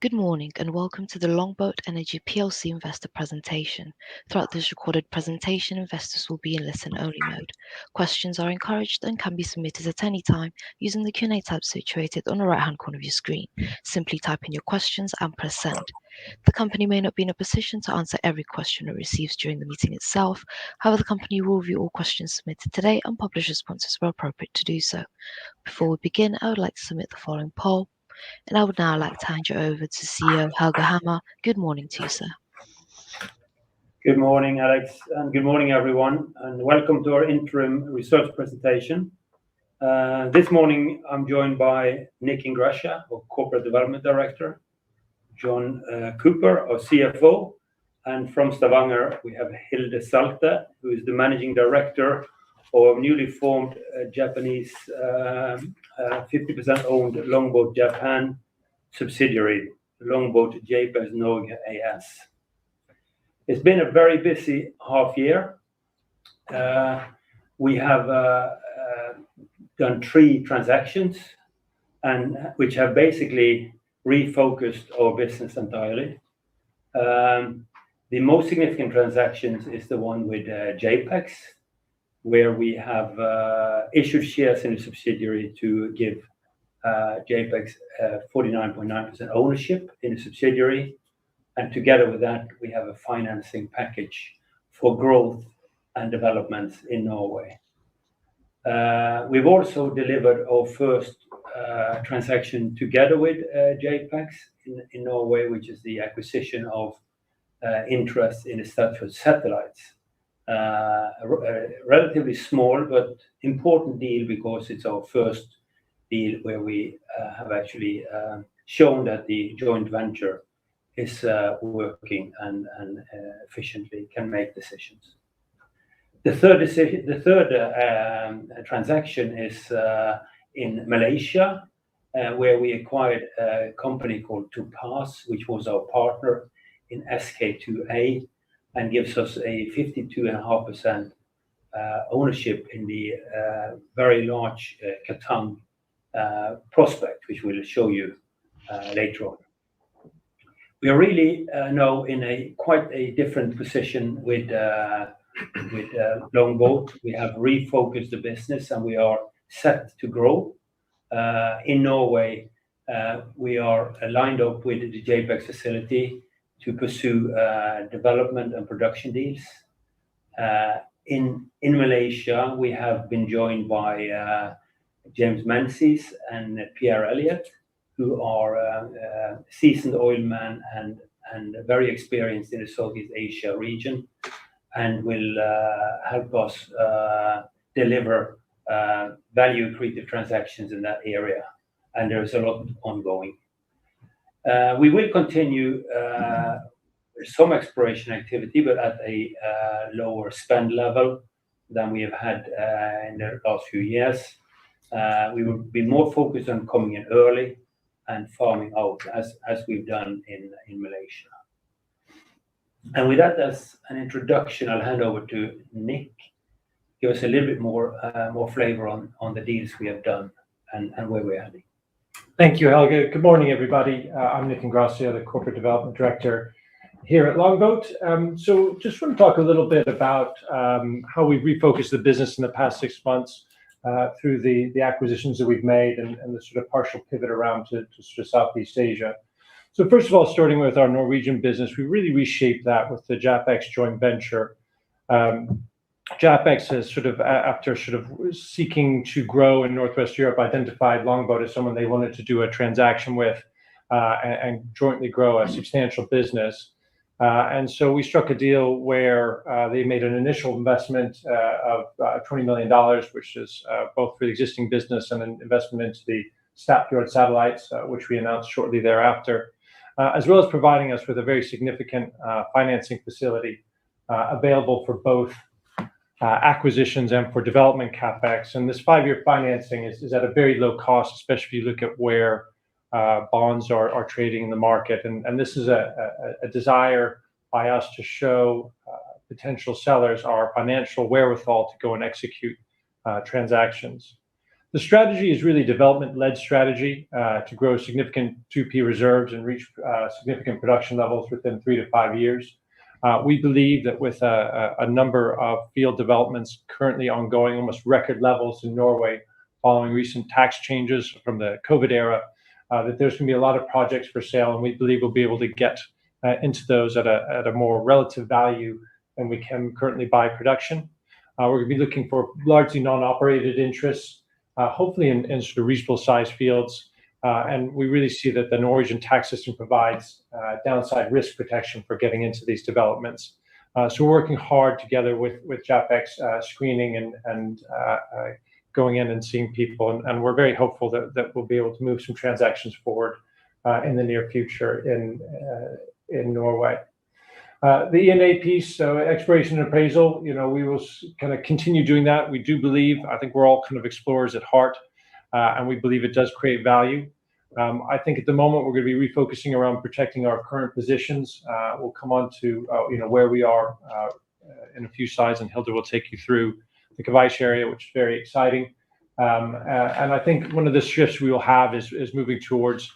Good morning and welcome to the Longboat Energy PLC investor presentation. Throughout this recorded presentation, investors will be in listen-only mode. Questions are encouraged and can be submitted at any time using the Q&A tab situated on the right-hand corner of your screen. Simply type in your questions and press send. The company may not be in a position to answer every question it receives during the meeting itself. However, the company will review all questions submitted today and publish responses where appropriate to do so. Before we begin, I would like to submit the following poll. And I would now like to hand you over to CEO Helge Hammer. Good morning to you, sir. Good morning, Alex, and good morning, everyone, and welcome to our interim results presentation. This morning, I'm joined by Nick Ingrassia, our Corporate Development Director, John Cooper, our CFO, and from Stavanger, we have Hilde Salte, who is the Managing Director of newly formed Japanese 50% owned Longboat Japan subsidiary, Longboat JAPEX Norway AS. It's been a very busy half year. We have done 3 transactions, and which have basically refocused our business entirely. The most significant transactions is the one with JAPEX, where we have issued shares in the subsidiary to give JAPEX 49.9% ownership in the subsidiary, and together with that we have a financing package for growth and developments in Norway. We've also delivered our first transaction together with JAPEX in Norway, which is the acquisition of interest in the Statfjord satellites. A relatively small but important deal because it's our first deal where we have actually shown that the joint venture is working and efficiently can make decisions. The third transaction is in Malaysia, where we acquired a company called Topaz, which was our partner in SK2A, and gives us a 52.5% ownership in the very large Katang prospect, which we'll show you later on. We are really now in quite a different position with Longboat. We have refocused the business and we are set to grow. In Norway, we are lined up with the JAPEX facility to pursue development and production deals. In Malaysia, we have been joined by James Menzies and Pierre Elliott, who are seasoned oilmen and very experienced in the Southeast Asia region, and will help us deliver value accretive transactions in that area. And there is a lot ongoing. We will continue some exploration activity, but at a lower spend level than we have had in the last few years. We will be more focused on coming in early and farming out as we've done in Malaysia. And with that as an introduction, I'll hand over to Nick. Give us a little bit more flavor on the deals we have done and where we're heading. Thank you, Helge. Good morning, everybody. I'm Nick Ingrassia, the Corporate Development Director here at Longboat. So just want to talk a little bit about how we've refocused the business in the past 6 months through the acquisitions that we've made and the sort of partial pivot around to sort of Southeast Asia. So first of all, starting with our Norwegian business, we really reshaped that with the JAPEX joint venture. JAPEX has sort of, after sort of seeking to grow in Northwest Europe, identified Longboat as someone they wanted to do a transaction with and jointly grow a substantial business. And so we struck a deal where they made an initial investment of $20 million, which is both for the existing business and an investment into the Statfjord satellites, which we announced shortly thereafter, as well as providing us with a very significant financing facility available for both acquisitions and for development CapEx. And this 5-year financing is at a very low cost, especially if you look at where bonds are trading in the market. And this is a desire by us to show potential sellers our financial wherewithal to go and execute transactions. The strategy is really development-led strategy to grow significant 2P reserves and reach significant production levels within 3 to 5 years. We believe that with a number of field developments currently ongoing, almost record levels in Norway, following recent tax changes from the COVID era, that there's going to be a lot of projects for sale, and we believe we'll be able to get into those at a more relative value than we can currently buy production. We're going to be looking for largely non-operated interests, hopefully in sort of reasonable sized fields. And we really see that the Norwegian tax system provides downside risk protection for getting into these developments. So we're working hard together with JAPEX, screening and going in and seeing people. And we're very hopeful that we'll be able to move some transactions forward in the near future in Norway. The E&A piece, so exploration and appraisal, we will kind of continue doing that. We do believe, I think we're all kind of explorers at heart, and we believe it does create value. I think at the moment we're going to be refocusing around protecting our current positions. We'll come on to where we are in a few slides, and Hilda will take you through the Kveikje area, which is very exciting. And I think one of the shifts we will have is moving towards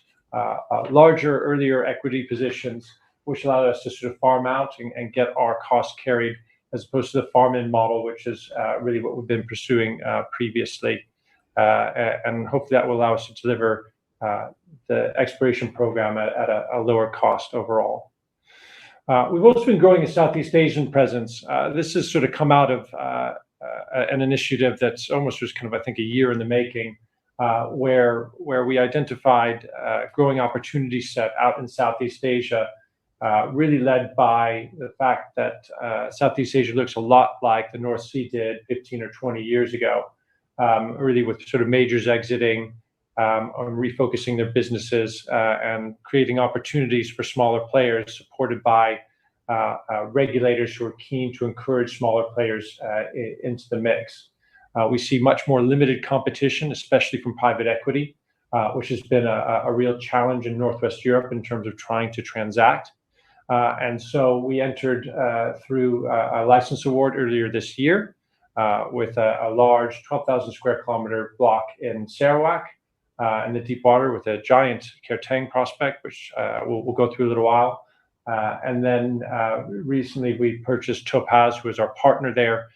larger, earlier equity positions, which allow us to sort of farm out and get our costs carried, as opposed to the farm-in model, which is really what we've been pursuing previously. And hopefully that will allow us to deliver the exploration program at a lower cost overall. We've also been growing a Southeast Asian presence. This has sort of come out of an initiative that's almost was kind of, I think, a year in the making, where we identified a growing opportunity set out in Southeast Asia, really led by the fact that Southeast Asia looks a lot like the North Sea did 15 or 20 years ago, really with sort of majors exiting, or refocusing their businesses, and creating opportunities for smaller players, supported by regulators who are keen to encourage smaller players into the mix. We see much more limited competition, especially from private equity, which has been a real challenge in Northwest Europe in terms of trying to transact. And so we entered through a license award earlier this year with a large 12,000 square kilometer block in Sarawak in the deep water, with a giant Kveikje prospect, which we'll go through a little while. And then recently we purchased Topaz, who is our partner there,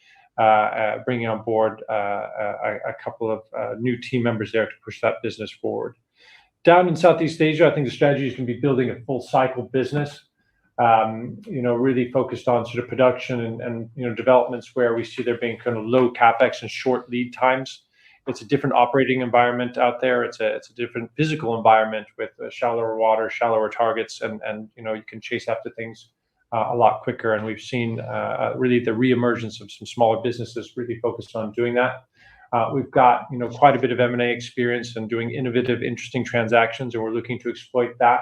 bringing on board a couple of new team members there to push that business forward. Down in Southeast Asia, I think the strategy is going to be building a full cycle business, really focused on sort of production and developments where we see there being kind of low capex and short lead times. It's a different operating environment out there. It's a different physical environment with shallower water, shallower targets, and you can chase after things a lot quicker. And we've seen really the reemergence of some smaller businesses really focused on doing that. We've got quite a bit of M&A experience and doing innovative, interesting transactions, and we're looking to exploit that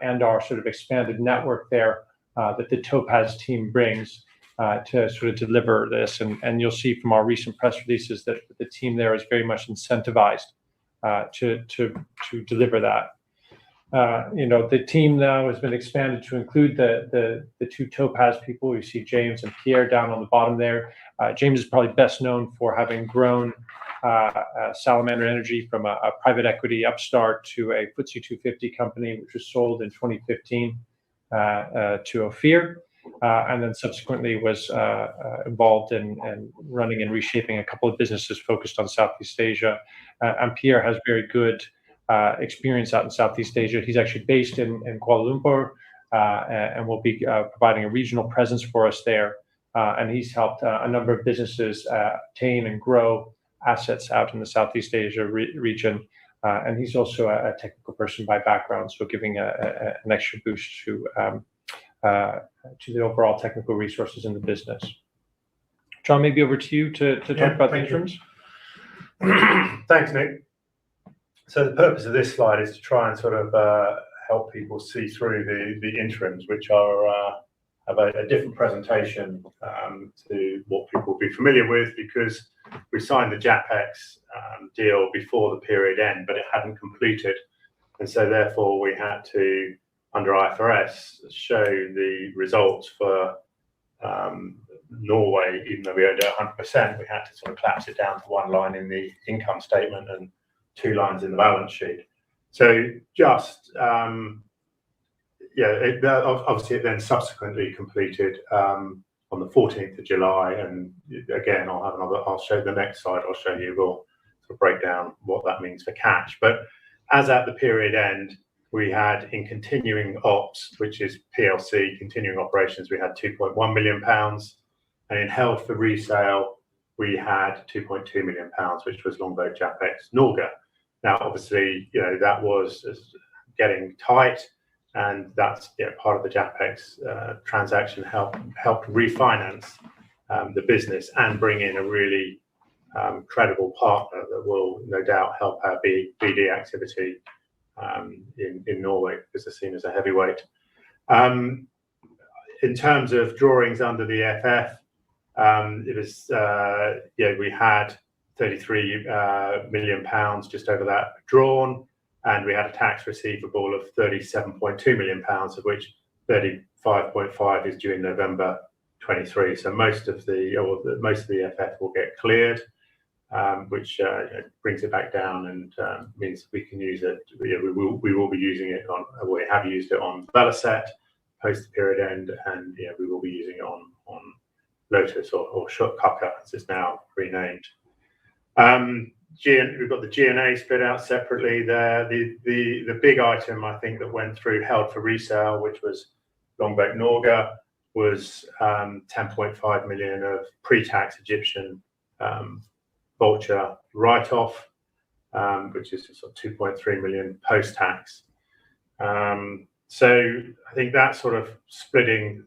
and our sort of expanded network there that the Topaz team brings to sort of deliver this. And you'll see from our recent press releases that the team there is very much incentivized to deliver that. The team now has been expanded to include the two Topaz people. You see James and Pierre down on the bottom there. James is probably best known for having grown Salamander Energy from a private equity upstart to a FTSE 250 company, which was sold in 2015 to Ophir, and then subsequently was involved in running and reshaping a couple of businesses focused on Southeast Asia. And Pierre has very good experience out in Southeast Asia. He's actually based in Kuala Lumpur, and will be providing a regional presence for us there. And he's helped a number of businesses obtain and grow assets out in the Southeast Asia region. And he's also a technical person by background, so giving an extra boost to the overall technical resources in the business. John, maybe over to you to talk about the interims. Thanks, Nick. So the purpose of this slide is to try and sort of help people see through the interims, which are have a different presentation to what people will be familiar with, because we signed the JAPEX deal before the period end, but it hadn't completed. And so therefore we had to, under IFRS, show the results for Norway, even though we owned it 100%, we had to sort of collapse it down to one line in the income statement and 2 lines in the balance sheet. So just obviously it then subsequently completed on the 14th of July, and again I'll show the next slide. I'll show you, we'll sort of break down what that means for cash. But as at the period end, we had in continuing ops, which is PLC, continuing operations, we had £2.1 million, and in held for resale we had £2.2 million, which was Longboat JAPEX Norge. Now obviously that was getting tight, and that's part of the JAPEX transaction helped refinance the business and bring in a really credible partner that will no doubt help our BD activity in Norway, because they're seen as a heavyweight. In terms of drawings under the FF, it was we had £33 million, just over that, drawn, and we had a tax receivable of £37.2 million, of which 35.5 is due in November 23. So most of the FF will get cleared, which brings it back down and means we can use it. We will be using it on. We have used it on Veloset post the period end, and we will be using it on Lotus or Kveikje, as it's now renamed. We've got the G&A split out separately there. The big item I think that went through held for resale, which was Longboat Norge, was 10.5 million of pre-tax Egyptian vulture write-off, which is sort of 2.3 million post-tax. So I think that's sort of splitting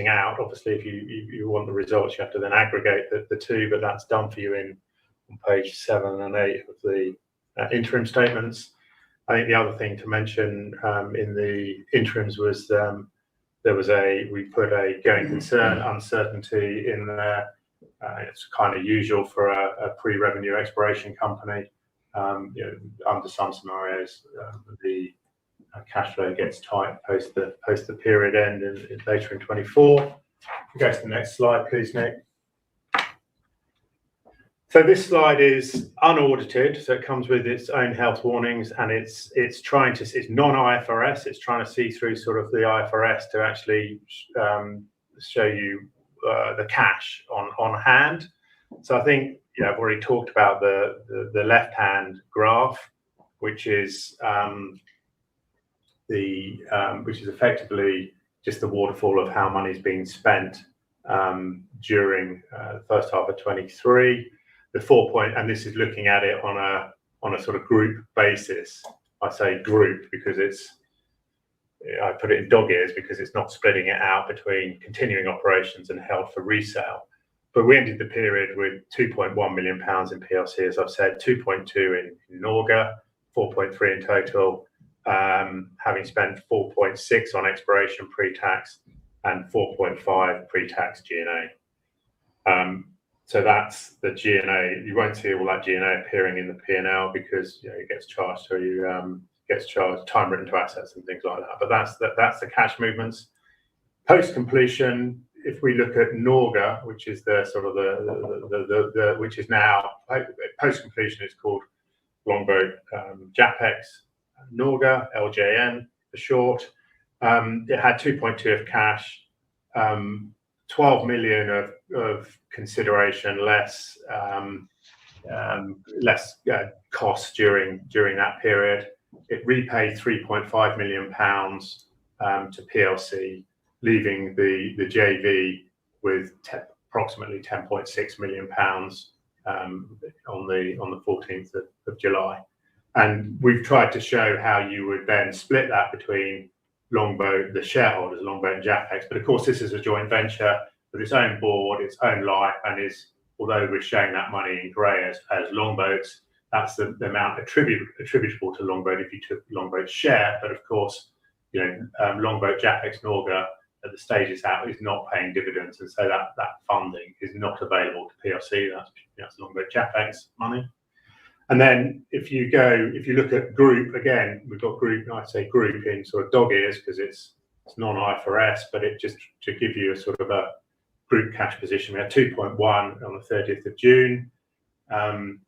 out. Obviously, if you want the results, you have to then aggregate the two, but that's done for you on page 7 and 8 of the interim statements. I think the other thing to mention in the interims was we put a going concern uncertainty in there. It's kind of usual for a pre-revenue exploration company. Under some scenarios, the cash flow gets tight post the period end later in 24. We go to the next slide, please, Nick. So this slide is unaudited, so it comes with its own health warnings, and it's non-IFRS. It's trying to see through sort of the IFRS to actually show you the cash on hand. So I think I've already talked about the left-hand graph, which is effectively just the waterfall of how money's been spent during the first half of 23. And this is looking at it on a sort of group basis. I say group because I put it in dog ears because it's not splitting it out between continuing operations and held for resale. But we ended the period with £2.1 million in PLC, as I've said, 2.2 in Norge, 4.3 in total, having spent 4.6 on exploration pre-tax and 4.5 pre-tax G&A. So that's the G&A. You won't see all that G&A appearing in the P&L because it gets charged time written to assets and things like that. But that's the cash movements post completion. If we look at Norge, which is the sort of the which is now post completion, is called Longboat JAPEX Norge, LJN for short. It had 2.2 of cash, 12 million of consideration, less costs during that period. It repaid 3.5 million pounds to PLC, leaving the JV with approximately 10.6 million pounds on the 14th of July. And we've tried to show how you would then split that between Longboat, the shareholders, Longboat and JAPEX. But of course, this is a joint venture with its own board, its own life, and although we're showing that money in grey as Longboat's, that's the amount attributable to Longboat if you took Longboat's share. But of course, Longboat JAPEX Norge at the stage it's at is not paying dividends, and so that funding is not available to PLC. That's Longboat JAPEX money. And then if you look at group again, we've got group. I say group in sort of dog ears because it's non-IFRS, but it just to give you a sort of group cash position. We had 2.1 on the 30th of June. In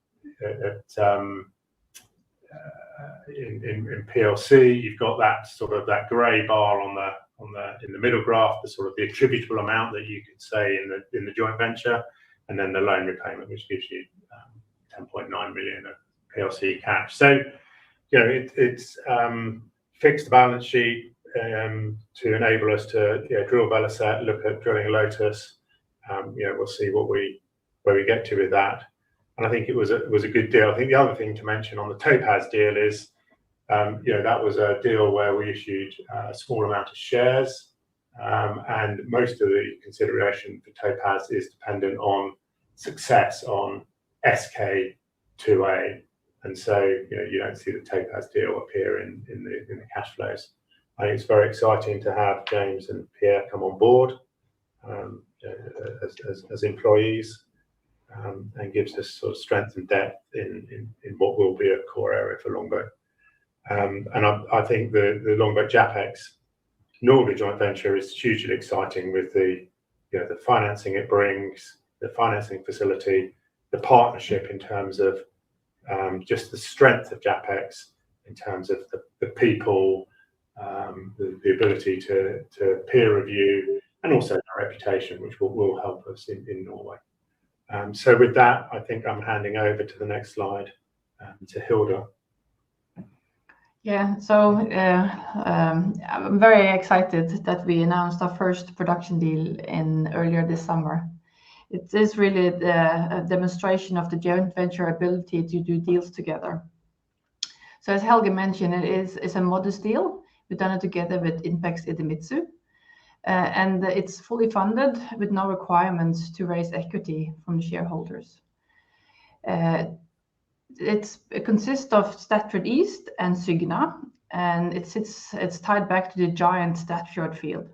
PLC, you've got that sort of that grey bar in the middle graph, the sort of the attributable amount that you could say in the joint venture, and then the loan repayment, which gives you 10.9 million of PLC cash. So, you know, it's fixed balance sheet to enable us to drill Belisat, look at drilling Lotus. You know, we'll see where we get to with that. And I think it was a good deal. I think the other thing to mention on the Topaz deal is, you know, that was a deal where we issued a small amount of shares, and most of the consideration for Topaz is dependent on success on SK2A, and so you know you don't see the Topaz deal appear in the cash flows. I think it's very exciting to have James and Pierre come on board as employees. And gives us sort of strength and depth in what will be a core area for Longboat. And I think the Longboat JAPEX Norway joint venture is hugely exciting with the financing it brings, the financing facility, the partnership in terms of just the strength of JAPEX in terms of the people, the ability to peer review, and also our reputation, which will help us in Norway. So with that, I think I'm handing over to the next slide to Hilda. Yeah, so I'm very excited that we announced our first production deal earlier this summer. It is really a demonstration of the joint venture ability to do deals together. So as Helge mentioned, it's a modest deal. We've done it together with Inpex Idemitsu. And it's fully funded with no requirements to raise equity from the shareholders. It consists of Statfjord East and Sygna, and it's tied back to the giant Statfjord field.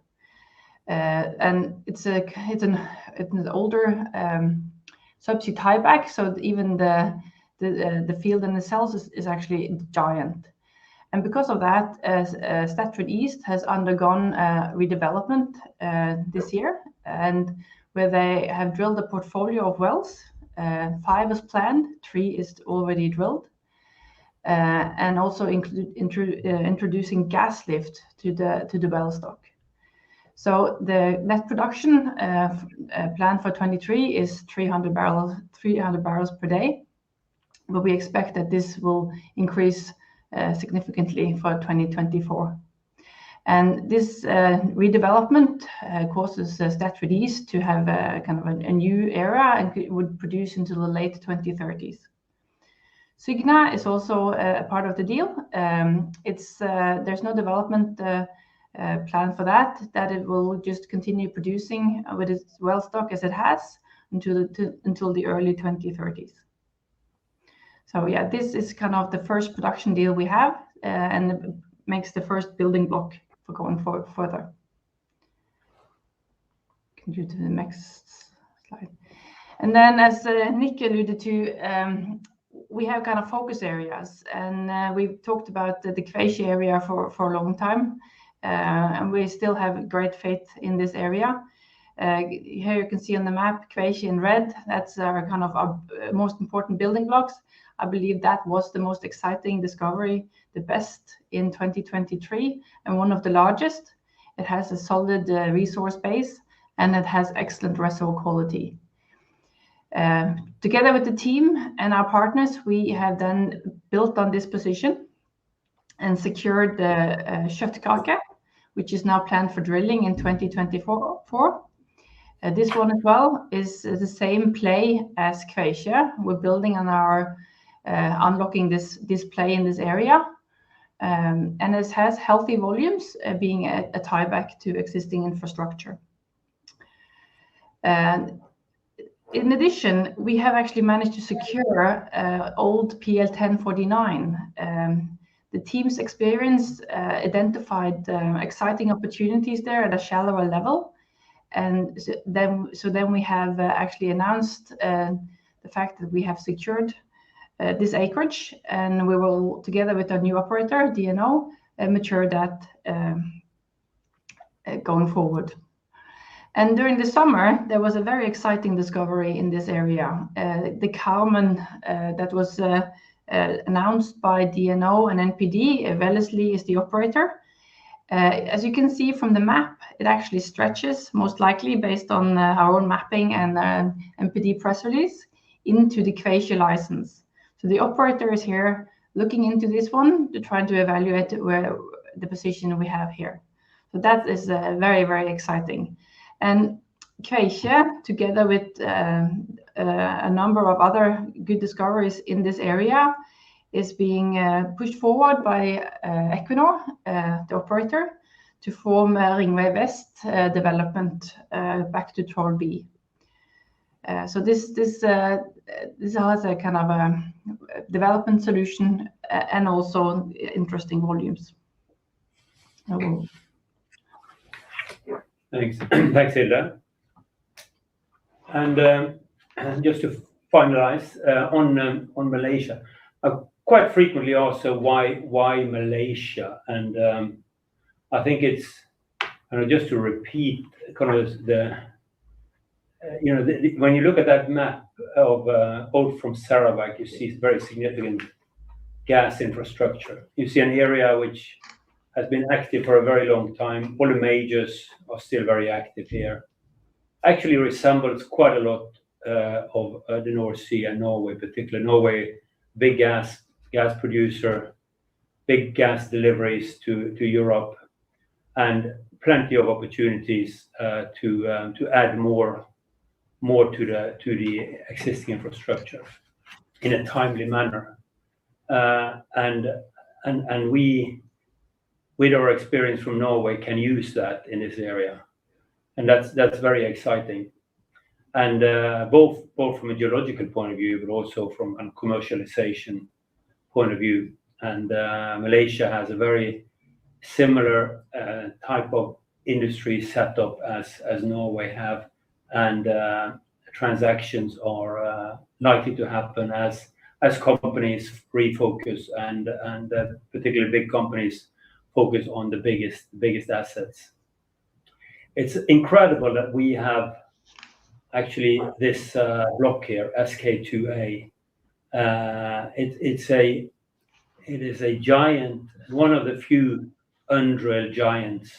And it's an older subsea tieback, so even the field in itself is actually giant. And because of that, Statfjord East has undergone redevelopment this year, and where they have drilled a portfolio of wells. 5 is planned, 3 is already drilled, and also introducing gas lift to the well stock. So the net production plan for 23 is 300 barrels per day, but we expect that this will increase significantly for 2024. And this redevelopment causes Statfjord East to have a kind of a new era and would produce into the late 2030s. Sygna is also a part of the deal. There's no development plan for that it will just continue producing with its well stock as it has until the early 2030s. So yeah, this is kind of the first production deal we have, and it makes the first building block for going forward further. Can you do to the next slide? And then, as Nick alluded to, we have kind of focus areas, and we've talked about the Kveikje area for a long time, and we still have great faith in this area. Here you can see on the map Kveikje in red. That's our kind of our most important building blocks. I believe that was the most exciting discovery, the best in 2023, and one of the largest. It has a solid resource base, and it has excellent reservoir quality. Together with the team and our partners, we have then built on this position and secured the Kveikje, which is now planned for drilling in 2024. This one as well is the same play as Kveikje. We're building on our unlocking this play in this area, and it has healthy volumes, being a tieback to existing infrastructure. And in addition, we have actually managed to secure old PL 1049. The team's experience identified exciting opportunities there at a shallower level, and so then we have actually announced the fact that we have secured this acreage, and we will, together with our new operator, DNO, mature that going forward. And during the summer, there was a very exciting discovery in this area. The Carmen that was announced by DNO and NPD, Wellesley is the operator. As you can see from the map, it actually stretches, most likely based on our own mapping and NPD press release, into the Kveikje license. So the operator is here looking into this one to try to evaluate where the position we have here. So that is very, very exciting. And Kveikje, together with a number of other good discoveries in this area, is being pushed forward by Equinor, the operator, to form Ringvei West development back to Troll B. So this has a kind of a development solution and also interesting volumes. Thanks, thanks, Hilde. And just to finalize on Malaysia, quite frequently also why Malaysia, and I think it's just to repeat kind of when you look at that map of both from Sarawak, you see very significant gas infrastructure. You see an area which has been active for a very long time. All the majors are still very active here. Actually resembles quite a lot of the North Sea and Norway, particularly Norway, big gas producer, big gas deliveries to Europe, and plenty of opportunities to add more to the existing infrastructure in a timely manner. And we, with our experience from Norway, can use that in this area, and that's very exciting. And both from a geological point of view, but also from a commercialization point of view. And Malaysia has a very similar type of industry setup as Norway have, and transactions are likely to happen as companies refocus and particularly big companies focus on the biggest assets. It's incredible that we have actually this block here, SK2A. It is a giant, one of the few undrilled giants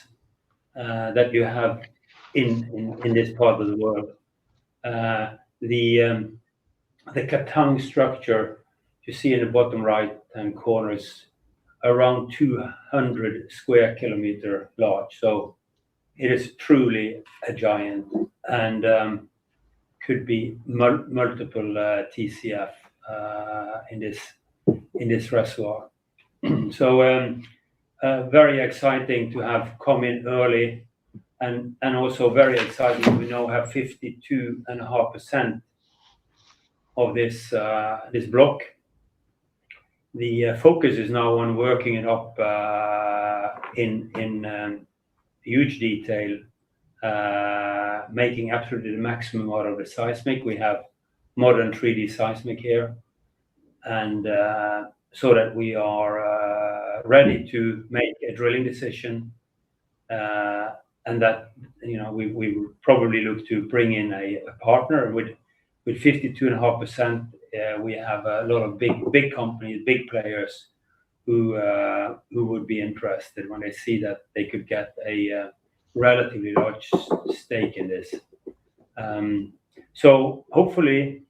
that you have in this part of the world. The Katang structure you see in the bottom right hand corner is around 200 square kilometer large. So it is truly a giant, and could be multiple TCF in this reservoir. So very exciting to have come in early, and also very exciting we now have 52.5% of this block. The focus is now on working it up in huge detail, making absolutely the maximum out of the seismic. We have modern 3D seismic here, and so that we are ready to make a drilling decision, and that we will probably look to bring in a partner. With 52.5%, we have a lot of big companies, big players who would be interested when they see that they could get a relatively large stake in this. So hopefully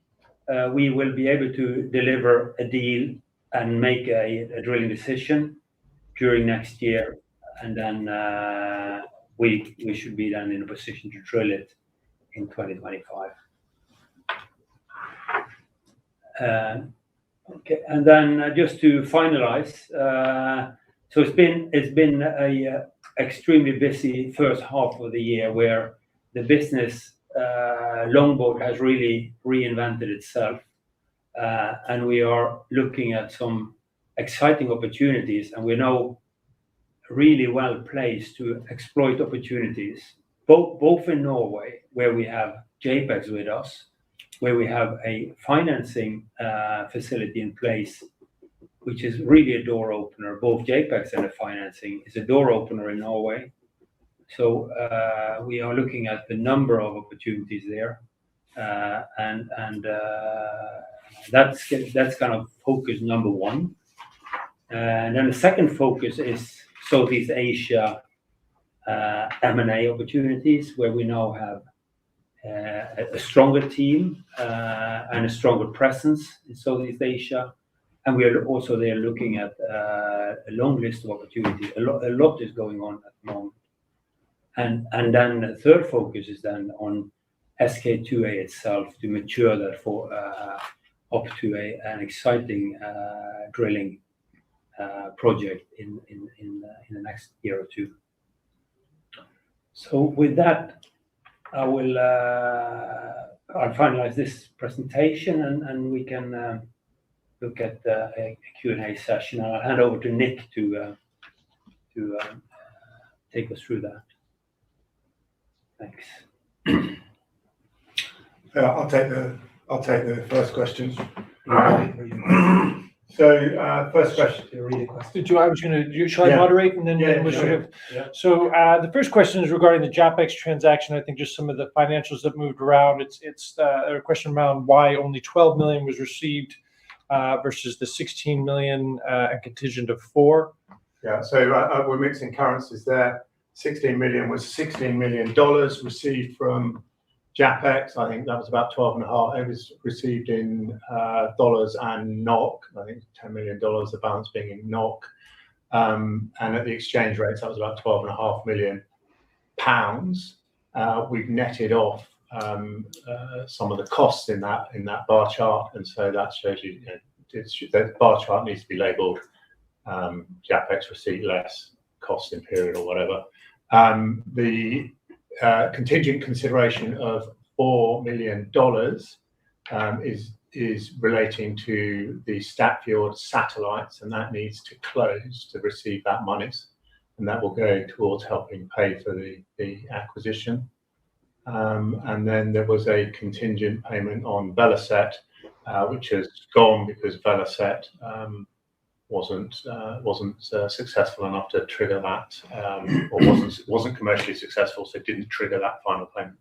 we will be able to deliver a deal and make a drilling decision during next year, and then we should be then in a position to drill it in 2025. Okay, and then just to finalize, so it's been a extremely busy first half of the year where the business Longboat has really reinvented itself, and we are looking at some exciting opportunities, and we're now really well placed to exploit opportunities, both in Norway, where we have JAPEX with us, where we have a financing facility in place, which is really a door opener. Both JAPEX and the financing is a door opener in Norway. So we are looking at the number of opportunities there, and that's kind of focus number one. And then the second focus is Southeast Asia M&A opportunities, where we now have a stronger team and a stronger presence in Southeast Asia. And we are also there looking at a long list of opportunities. A lot is going on at the moment. And then the third focus is then on SK2A itself, to mature that for up to an exciting drilling project in the next year or two. So with that, I'll finalize this presentation, and we can look at a Q&A session. I'll hand over to Nick to take us through that. Thanks. I'll take the first question. So first question. Read a question. Shall I moderate, and then we'll sort of. Yeah. So the first question is regarding the JAPEX transaction. I think just some of the financials that moved around. It's a question around why only 12 million was received versus the 16 million and contingent of 4. Yeah. So we're mixing currencies there. 16 million was $16 million received from JAPEX. I think that was about 12.5. It was received in dollars and NOK. I think $10 million, the balance being in NOK. And at the exchange rates, that was about 12.5 million pounds. We've netted off some of the costs in that bar chart, and so that shows you, the bar chart needs to be labelled JAPEX receipt less cost in period or whatever. The contingent consideration of $4 million is relating to the Statfjord satellites, and that needs to close to receive that monies, and that will go towards helping pay for the acquisition. And then there was a contingent payment on Velocet, which has gone because Velocet wasn't successful enough to trigger that, or wasn't commercially successful, so it didn't trigger that final payment.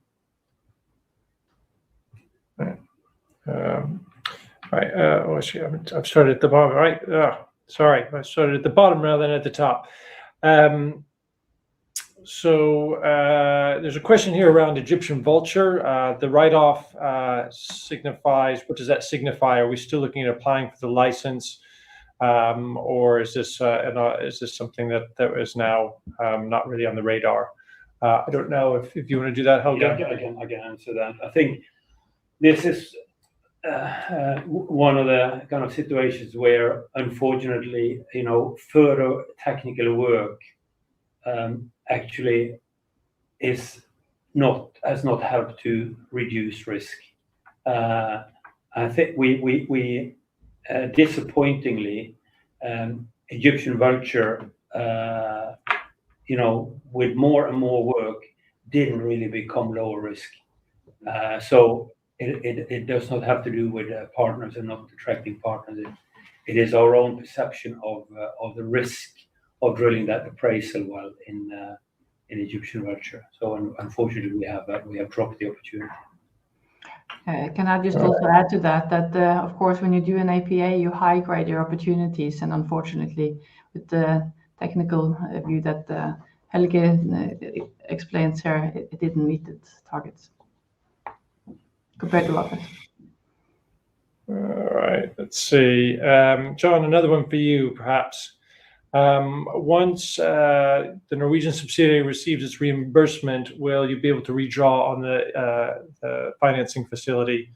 Right. I've started at the bottom. Right. Sorry, I started at the bottom rather than at the top. So there's a question here around Egyptian Vulture. The write-off signifies, what does that signify? Are we still looking at applying for the license? Or is this something that is now not really on the radar? I don't know if you want to do that, Helge. Yeah, I can answer that. I think this is one of the kind of situations where, unfortunately, further technical work actually has not helped to reduce risk. I think we disappointingly, Egyptian Vulture, with more and more work, didn't really become lower risk. So it does not have to do with partners and not attracting partners. It is our own perception of the risk of drilling that appraisal well in Egyptian Vulture. So unfortunately, we have dropped the opportunity. Can I just also add to that of course, when you do an APA, you high grade your opportunities, and unfortunately, with the technical view that Helge explains here, it didn't meet its targets compared to others. All right, let's see. John, another one for you, perhaps. Once the Norwegian subsidiary receives its reimbursement, will you be able to redraw on the financing facility,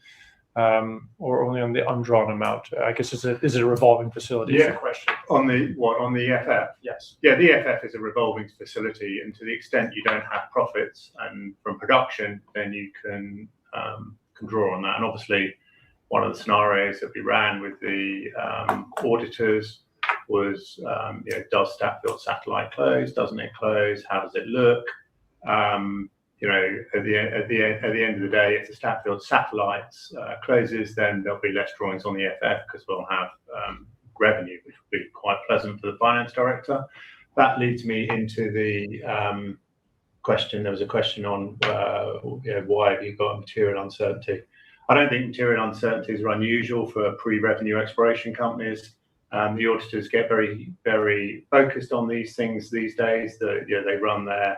or only on the undrawn amount? I guess is it a revolving facility? Yeah. Is the question. On the FF? Yes. Yeah, the FF is a revolving facility, and to the extent you don't have profits and from production, then you can draw on that. And obviously, one of the scenarios that we ran with the auditors was, does Statfjord satellite close? Doesn't it close? How does it look? At the end of the day, if the Statfjord satellites closes, then there'll be less drawings on the FF because we'll have revenue, which will be quite pleasant for the finance director. That leads me into the question. There was a question on why have you got material uncertainty? I don't think material uncertainties are unusual for pre-revenue exploration companies. The auditors get very, very focused on these things these days. They run their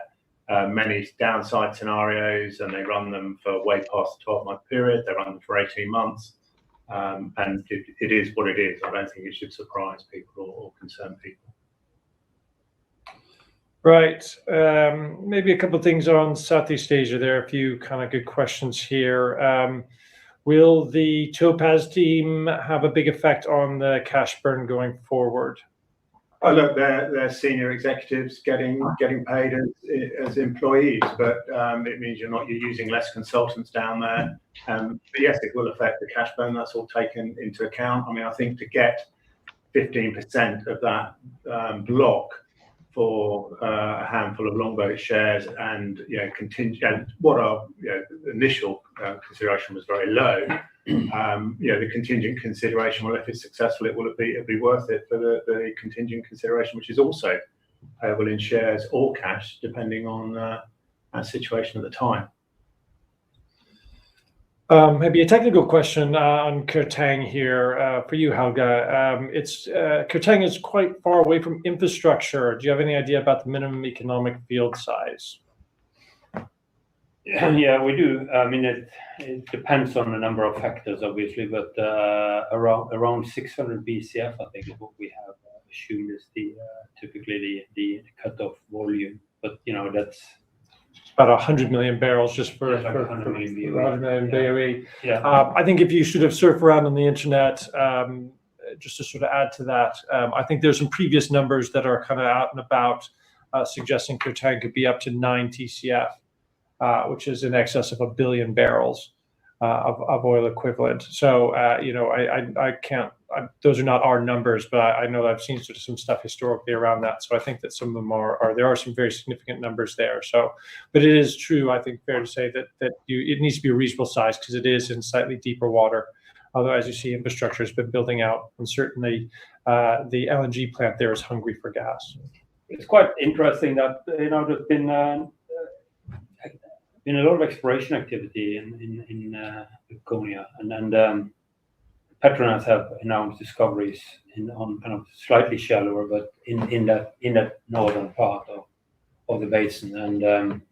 many downside scenarios, and they run them for way past the 12-month period. They run them for 18 months, and it is what it is. I don't think it should surprise people or concern people. Right. Maybe a couple of things on Southeast Asia. There are a few kind of good questions here. Will the Topaz team have a big effect on the cash burn going forward? Oh, look, they're senior executives getting paid as employees, but it means you're using less consultants down there. But yes, it will affect the cash burn. That's all taken into account. I mean, I think to get 15% of that block for a handful of Longboat shares and contingent, what our initial consideration was very low. The contingent consideration, well, if it's successful, it'll be worth it for the contingent consideration, which is also payable in shares or cash, depending on our situation at the time. Maybe a technical question on Kveikje here for you, Helge. Kveikje is quite far away from infrastructure. Do you have any idea about the minimum economic field size? Yeah, we do. I mean, it depends on a number of factors, obviously, but around 600 BCF, I think, is what we have assumed is typically the cutoff volume. But that's about 100 million barrels just for 100 million 100 million BOE. Yeah. I think if you sort of surf around on the internet, just to sort of add to that, I think there's some previous numbers that are kind of out and about suggesting Kveikje could be up to 9 TCF, which is in excess of 1 billion barrels of oil equivalent. So, I can't, those are not our numbers, but I know I've seen sort of some stuff historically around that. So I think that some of them there are some very significant numbers there. So, but it is true, I think, fair to say that it needs to be a reasonable size because it is in slightly deeper water. Although, as you see, infrastructure has been building out, and certainly the LNG plant there is hungry for gas. It's quite interesting that there's been a lot of exploration activity in Kveikje, and Petronas have announced discoveries on kind of slightly shallower, but in that northern part of the basin. And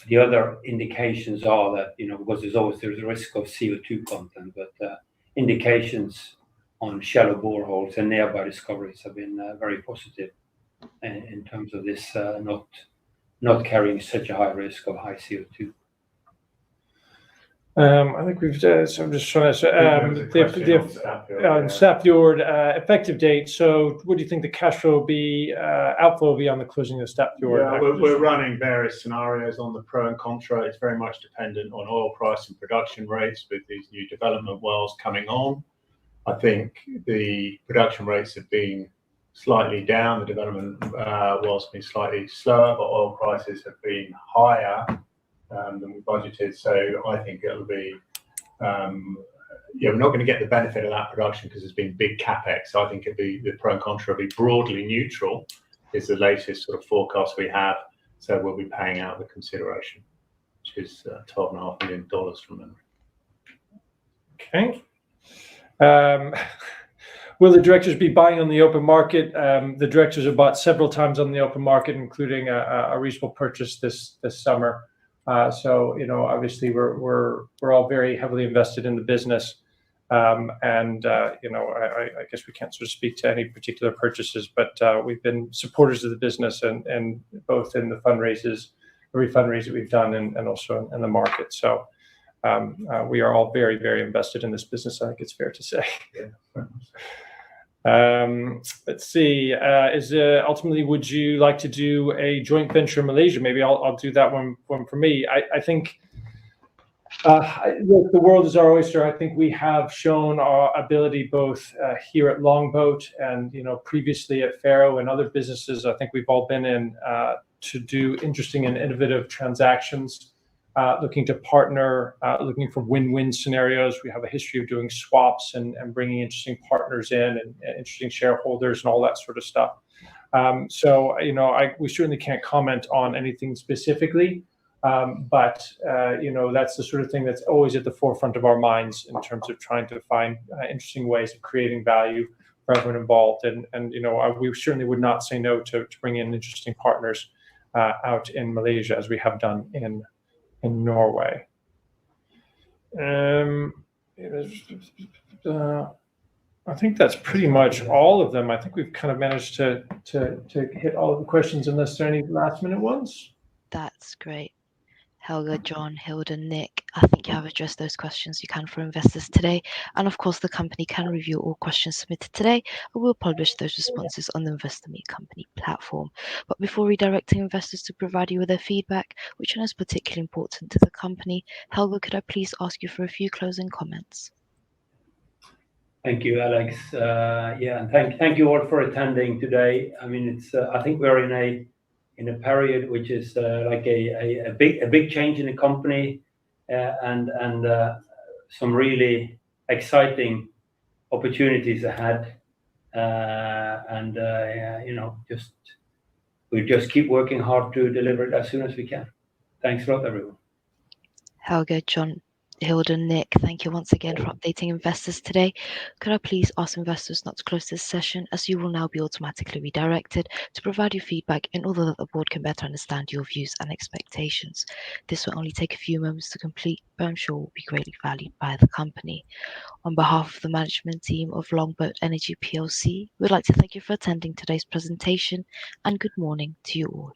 the other indications are that because there's a risk of CO2 content, but indications on shallow boreholes and nearby discoveries have been very positive in terms of this not carrying such a high risk of high CO2. I think we've. So I'm just trying to. On Statfjord effective date. So, what do you think the cash flow will be? Outflow will be on the closing of Statfjord. Yeah, we're running various scenarios on the pro and contra. It's very much dependent on oil price and production rates with these new development wells coming on. I think the production rates have been slightly down. The development wells have been slightly slower, but oil prices have been higher than we budgeted. So I think it'll be, we're not going to get the benefit of that production because there's been big CAPEX. So I think the pro and contra will be broadly neutral is the latest sort of forecast we have. So we'll be paying out the consideration, which is $12.5 million from memory. Okay. Will the directors be buying on the open market? The directors have bought several times on the open market, including a reasonable purchase this summer. So obviously we're all very heavily invested in the business, and I guess we can't sort of speak to any particular purchases, but we've been supporters of the business and both in the every fundraise that we've done, and also in the market. So we are all very, very invested in this business. I think it's fair to say. Yeah. Let's see. Ultimately, would you like to do a joint venture in Malaysia? Maybe I'll do that one for me. I think the world is our oyster. I think we have shown our ability both here at Longboat and previously at Faroe and other businesses. I think we've all been in to do interesting and innovative transactions. Looking to partner, looking for win-win scenarios. We have a history of doing swaps and bringing interesting partners in and interesting shareholders and all that sort of stuff. So, we certainly can't comment on anything specifically, but that's the sort of thing that's always at the forefront of our minds in terms of trying to find interesting ways of creating value for everyone involved. And we certainly would not say no to bring in interesting partners out in Malaysia, as we have done in Norway. I think that's pretty much all of them. I think we've kind of managed to hit all of the questions, unless there are any last minute ones. That's great. Helga, John, Hilda, Nick, I think you have addressed those questions you can for investors today. And of course, the company can review all questions submitted today and will publish those responses on the Investor Meet Company platform. But before redirecting investors to provide you with their feedback, which I know is particularly important to the company, Helga, could I please ask you for a few closing comments? Thank you, Alex. And thank you all for attending today. I mean, it's I think we're in a period which is like a big change in the company, and some really exciting opportunities ahead. We just keep working hard to deliver it as soon as we can. Thanks a lot, everyone. Helga, John, Hilda, Nick, thank you once again for updating investors today. Could I please ask investors not to close this session, as you will now be automatically redirected to provide your feedback in order that the board can better understand your views and expectations. This will only take a few moments to complete, but I'm sure will be greatly valued by the company. On behalf of the management team of Longboat Energy PLC, we'd like to thank you for attending today's presentation, and good morning to you all.